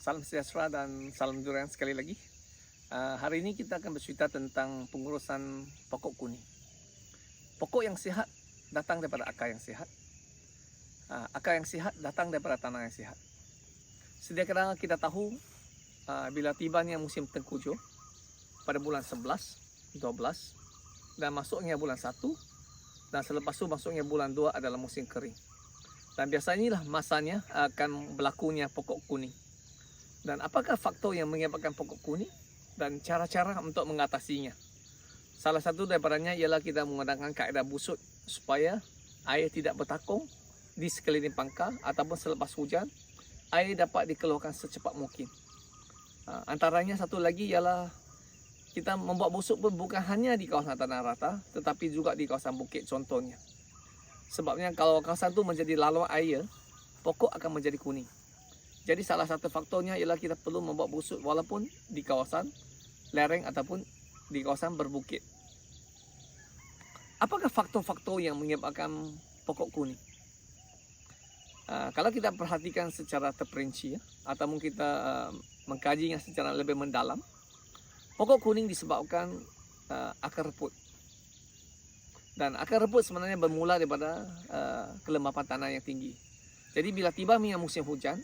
Salam sejahtera dan salam durian sekali lagi. Hari ini kita akan bercerita tentang pengurusan pokok kuning. Pokok yang sihat datang daripada akar yang sihat. Akar yang sihat datang daripada tanah yang sihat. Sedia kala kita tahu bila tibanya musim tengkujuh pada bulan 11, 12 dan masuknya bulan 1 dan selepas itu masuknya bulan 2 adalah musim kering. Dan biasanya lah masanya akan berlakunya pokok kuning. Dan apakah faktor yang menyebabkan pokok kuning dan cara-cara untuk mengatasinya? Salah satu daripadanya ialah kita menggunakan kaedah busut supaya air tidak bertakung di sekeliling pangkal ataupun selepas hujan air dapat dikeluarkan secepat mungkin. Antaranya satu lagi ialah kita membuat busut pun bukan hanya di kawasan tanah rata tetapi juga di kawasan bukit contohnya. Sebabnya kalau kawasan itu menjadi laluan air, pokok akan menjadi kuning. Jadi salah satu faktornya ialah kita perlu membuat busut walaupun di kawasan lereng ataupun di kawasan berbukit. Apakah faktor-faktor yang menyebabkan pokok kuning? Kalau kita perhatikan secara terperinci ataupun kita mengkajinya secara lebih mendalam, pokok kuning disebabkan akar reput. Dan akar reput sebenarnya bermula daripada kelembapan tanah yang tinggi. Jadi bila tiba musim hujan,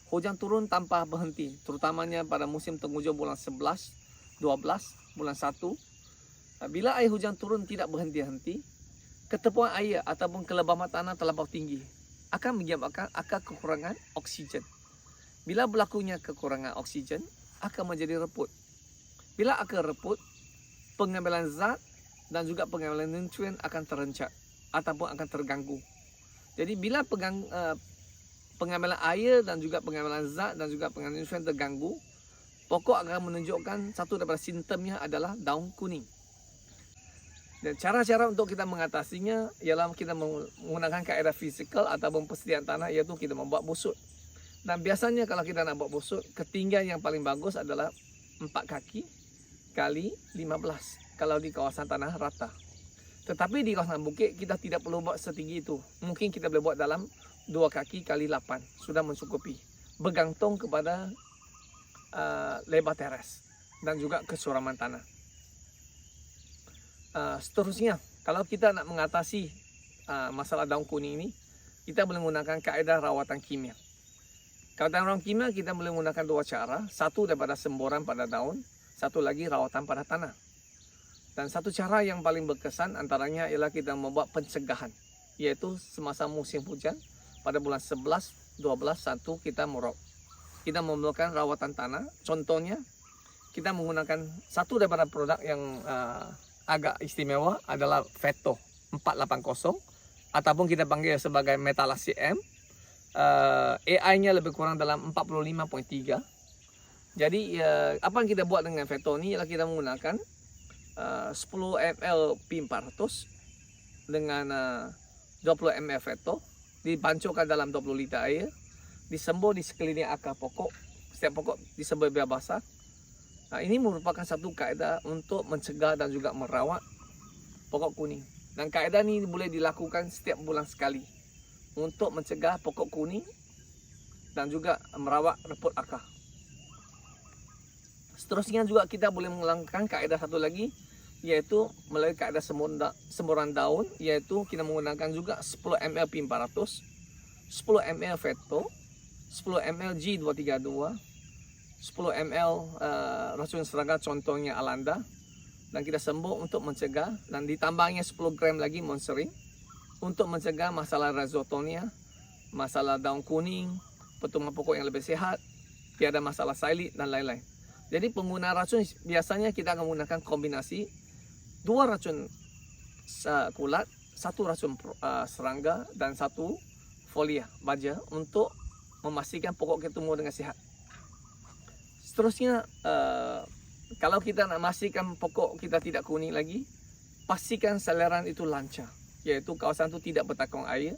hujan turun tanpa berhenti, terutamanya pada musim tengkujuh bulan 11, 12, bulan 1. Bila air hujan turun tidak berhenti-henti, ketepuan air ataupun kelembapan tanah terlampau tinggi akan menyebabkan akar kekurangan oksigen. Bila berlakunya kekurangan oksigen, akan menjadi reput. Bila akar reput, pengambilan zat dan juga pengambilan nutrien akan terencat ataupun akan terganggu. Jadi bila pengambilan air dan juga pengambilan zat dan juga pengambilan nutrien terganggu, pokok akan menunjukkan satu daripada simptomnya adalah daun kuning. Dan cara-cara untuk kita mengatasinya ialah kita menggunakan kaedah fizikal ataupun persediaan tanah, iaitu kita membuat busut. Dan biasanya kalau kita nak buat busut, ketinggian yang paling bagus adalah 4 kaki kali 15 kalau di kawasan tanah rata. Tetapi di kawasan bukit kita tidak perlu buat setinggi itu. Mungkin kita boleh buat dalam 2 kaki kali 8 sudah mencukupi, bergantung kepada lebar teres dan juga kesuraman tanah. Seterusnya, kalau kita nak mengatasi masalah daun kuning ini, kita boleh menggunakan kaedah rawatan kimia. Rawatan kimia kita boleh menggunakan 2 cara, satu daripada semburan pada daun, satu lagi rawatan pada tanah. Dan satu cara yang paling berkesan antaranya ialah kita membuat pencegahan, yaitu semasa musim hujan. Pada bulan 11, 12, 1 kita memerlukan rawatan tanah. Contohnya, kita menggunakan satu daripada produk yang agak istimewa adalah Veto 480 ataupun kita panggil sebagai Metalasi M. AI-nya lebih kurang dalam 45.3. Jadi apa yang kita buat dengan Veto ini ialah kita menggunakan 10 ml P400 dengan 20 ml Veto, dipancurkan dalam 20 liter air, disembur di sekeliling akar pokok. Setiap pokok disembur biar basah. Ini merupakan satu kaedah untuk mencegah dan juga merawat pokok kuning. Dan kaedah ini boleh dilakukan setiap bulan sekali untuk mencegah pokok kuning dan juga merawat reput akar. Seterusnya juga kita boleh melakukan kaedah satu lagi, yaitu melalui kaedah semburan daun, yaitu kita menggunakan juga 10 ml P400, 10 ml Veto, 10 ml G232, 10 ml racun serangga contohnya Alanda, dan kita sembur untuk mencegah, dan ditambahnya 10 gram lagi Monsterin untuk mencegah masalah rhizotonia, masalah daun kuning, pertumbuhan pokok yang lebih sehat, tiada masalah silit dan lain-lain. Jadi penggunaan racun biasanya kita akan menggunakan kombinasi 2 racun kulat, 1 racun serangga dan 1 folia baja untuk memastikan pokok kita tumbuh dengan sihat. Seterusnya, kalau kita nak memastikan pokok kita tidak kuning lagi, pastikan saluran itu lancar, iaitu kawasan itu tidak bertakung air.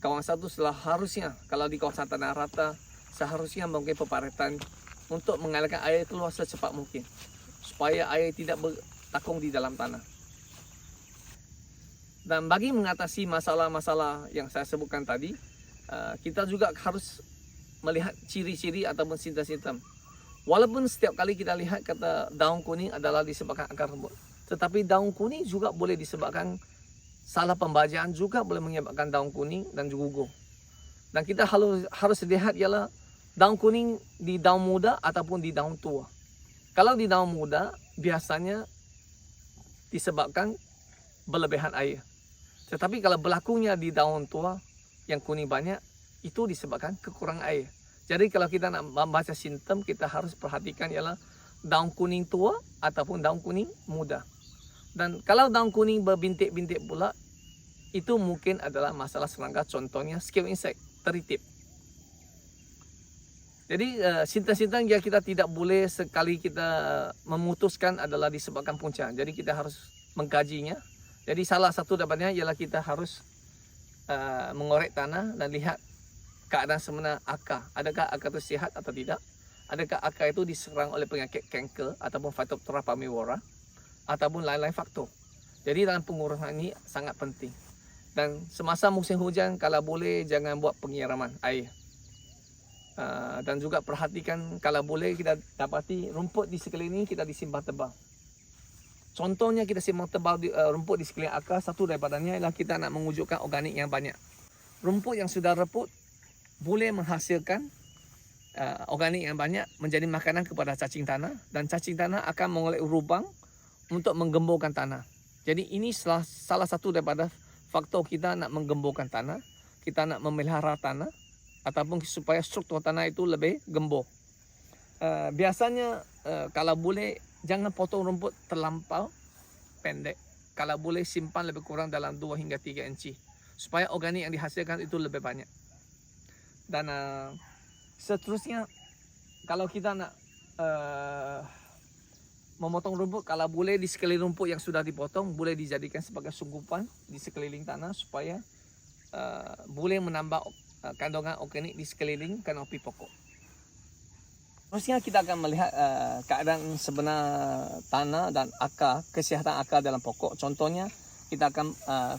Kawasan itu seharusnya, kalau di kawasan tanah rata, seharusnya mungkin peparetan untuk mengalirkan air keluar secepat mungkin, supaya air tidak bertakung di dalam tanah. Dan bagi mengatasi masalah-masalah yang saya sebutkan tadi, kita juga harus melihat ciri-ciri ataupun simptom-simptom. Walaupun setiap kali kita lihat kata daun kuning adalah disebabkan akar rumput, tetapi daun kuning juga boleh disebabkan salah pembajaan, juga boleh menyebabkan daun kuning dan juga gugur. Dan kita harus lihat ialah daun kuning di daun muda ataupun di daun tua. Kalau di daun muda biasanya disebabkan berlebihan air. Tetapi kalau berlakunya di daun tua yang kuning banyak, itu disebabkan kekurangan air. Jadi kalau kita nak membaca simptom, kita harus perhatikan ialah daun kuning tua ataupun daun kuning muda. Dan kalau daun kuning berbintik-bintik pula, itu mungkin adalah masalah serangga, contohnya scale insect, teritip. Jadi simptom-simptom yang kita tidak boleh sekali kita memutuskan adalah disebabkan punca. Jadi kita harus mengkajinya. Jadi salah satu daripadanya ialah kita harus mengorek tanah dan lihat keadaan sebenar akar. Adakah akar itu sihat atau tidak? Adakah akar itu diserang oleh penyakit kanker ataupun Phytophthora parmivora ataupun lain-lain faktor. Jadi dalam pengurusan ini sangat penting. Dan semasa musim hujan, kalau boleh jangan buat penyiraman air. Dan juga perhatikan kalau boleh kita dapati rumput di sekeliling kita disimbang tebal. Contohnya kita simbang tebal rumput di sekeliling akar, satu daripadanya ialah kita nak mewujudkan organik yang banyak. Rumput yang sudah reput boleh menghasilkan organik yang banyak menjadi makanan kepada cacing tanah, dan cacing tanah akan mengolek lubang untuk menggemburkan tanah. Jadi ini salah satu daripada faktor kita nak menggemburkan tanah, kita nak memelihara tanah ataupun supaya struktur tanah itu lebih gembur. Biasanya kalau boleh jangan potong rumput terlampau pendek. Kalau boleh simpan lebih kurang dalam 2 hingga 3 inci supaya organik yang dihasilkan itu lebih banyak. Dan seterusnya kalau kita nak memotong rumput, kalau boleh di sekeliling rumput yang sudah dipotong boleh dijadikan sebagai sunggupan di sekeliling tanah supaya boleh menambah kandungan organik di sekeliling kanopi pokok. Terusnya kita akan melihat keadaan sebenar tanah dan akar, kesihatan akar dalam pokok. Contohnya kita akan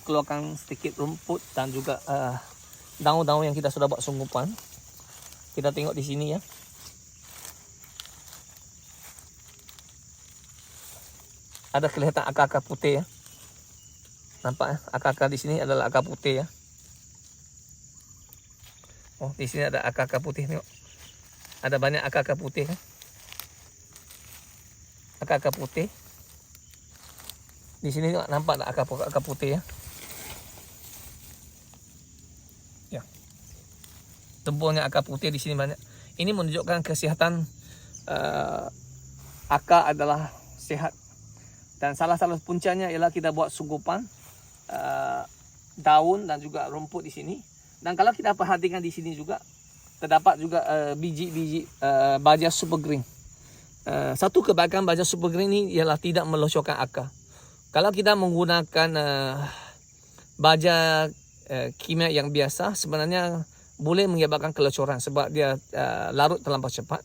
keluarkan sedikit rumput dan juga daun-daun yang kita sudah buat sunggupan. Kita tengok di sini ya. Ada kelihatan akar-akar putih ya. Nampak ya? Akar-akar di sini adalah akar putih ya. Oh, di sini ada akar-akar putih, tengok. Ada banyak akar-akar putih kan. Akar-akar putih. Di sini nampak tak akar putih ya. Ya. Tempurnya akar putih di sini banyak. Ini menunjukkan kesihatan akar adalah sehat. Dan salah satu puncanya ialah kita buat sunggupan daun dan juga rumput di sini. Dan kalau kita perhatikan di sini juga terdapat juga biji-biji baja super green. Satu kebaikan baja super green ini ialah tidak melosokkan akar. Kalau kita menggunakan baja kimia yang biasa, sebenarnya boleh menyebabkan kelocoran sebab dia larut terlampau cepat.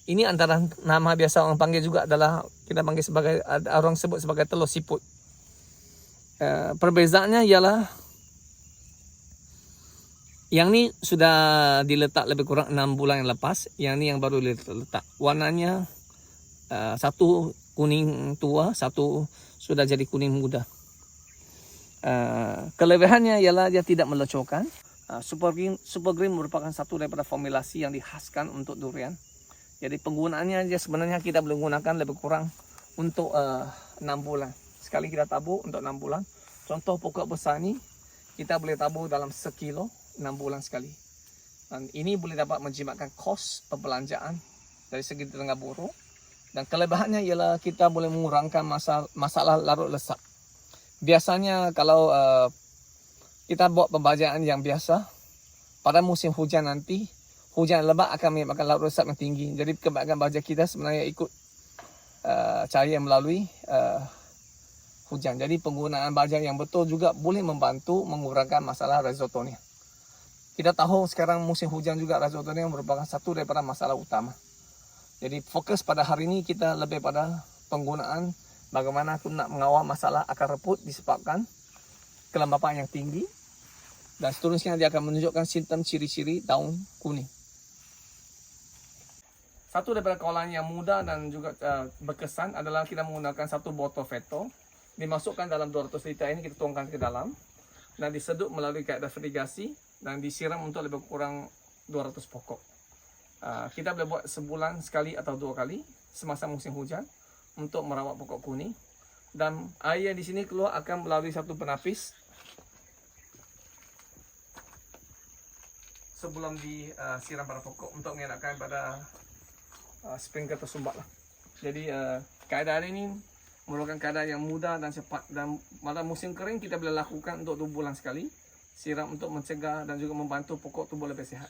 Ini antara nama biasa orang panggil juga adalah kita panggil sebagai, orang sebut sebagai telur siput. Perbezaannya ialah yang ni sudah diletak lebih kurang 6 bulan yang lepas, yang ni yang baru diletak. Warnanya satu kuning tua, satu sudah jadi kuning muda. Kelebihannya ialah dia tidak melecokan. Super Green merupakan satu daripada formulasi yang dikhaskan untuk durian. Jadi penggunaannya dia sebenarnya kita boleh gunakan lebih kurang untuk 6 bulan. Sekali kita tabur untuk 6 bulan. Contoh pokok besar ni kita boleh tabur dalam 1 kilo 6 bulan sekali. Dan ini boleh dapat menjimatkan kos perbelanjaan dari segi tenaga buruh. Dan kelebihannya ialah kita boleh mengurangkan masalah larut lesak. Biasanya kalau kita buat pembajaan yang biasa, pada musim hujan nanti, hujan lebat akan menyebabkan larut lesak yang tinggi. Jadi kebaikan baja kita sebenarnya ikut cahaya melalui hujan. Jadi penggunaan baja yang betul juga boleh membantu mengurangkan masalah rhizotonia. Kita tahu sekarang musim hujan juga rhizotonia merupakan satu daripada masalah utama. Jadi fokus pada hari ini kita lebih pada penggunaan bagaimana aku nak mengawal masalah akar reput disebabkan kelembapan yang tinggi. Dan seterusnya dia akan menunjukkan simptom ciri-ciri daun kuning. Satu daripada kawalan yang mudah dan juga berkesan adalah kita menggunakan satu botol veto. Dimasukkan dalam 200 liter ini, kita tuangkan ke dalam dan disedut melalui kaedah fertigasi dan disiram untuk lebih kurang 200 pokok. Kita boleh buat sebulan sekali atau 2 kali semasa musim hujan untuk merawat pokok kuning. Dan air yang di sini keluar akan melalui satu penapis sebelum disiram pada pokok untuk mengelakkan pada sprinkler tersumbat lah. Jadi keadaan ini merupakan keadaan yang mudah dan cepat, dan pada musim kering kita boleh lakukan untuk 2 bulan sekali siram untuk mencegah dan juga membantu pokok tumbuh lebih sihat.